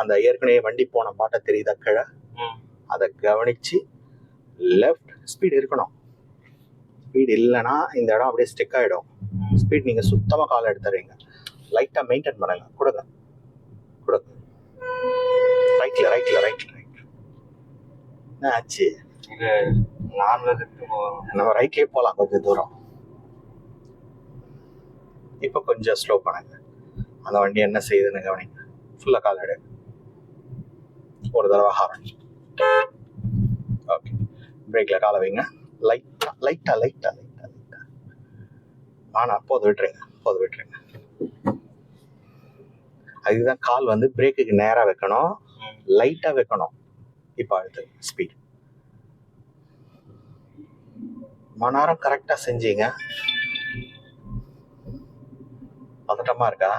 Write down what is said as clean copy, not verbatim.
அந்த ஏற்கனவே வண்டி போன பாட்டை தெரியுதா கீழே, அதை கவனிச்சு லெஃப்ட். ஸ்பீடு இருக்கணும். ஸ்பீடு இல்லைன்னா இந்த இடம் அப்படியே ஸ்டிக் ஆகிடும். ஸ்பீட் நீங்கள் சுத்தமாக காலை எடுத்துறீங்க. லைட்டாக மெயின்டைன் பண்ணுங்க. கொடுங்க கொடுங்க. ரைட்டில் ரைட்டில் ரைட்டில் ரைட். என்ன ஆச்சு? நம்ம ரைட்லேயே போகலாம் கொஞ்சம் தூரம். இப்போ கொஞ்சம் ஸ்லோ பண்ணுங்க. அந்த வண்டி என்ன செய்யுதுன்னு கவனிங்க. ஃபுல்லாக கால் எடு. ஒரு தடவை ஹாரன். ஓகே, பிரேக்கில் காலை வைங்க. லைட்டாக லைட்டாக லைட்டாக லைட்டாக லைட்டாக. ஆனால் போது விட்டுருங்க, போது விட்டுருங்க. அதுதான் கால் வந்து பிரேக்குக்கு நேராக வைக்கணும், லைட்டாக வைக்கணும். இப்போ அடுத்து ஸ்பீட். மணி கரெக்டாக செஞ்சீங்க. பதட்டமாக இருக்கா?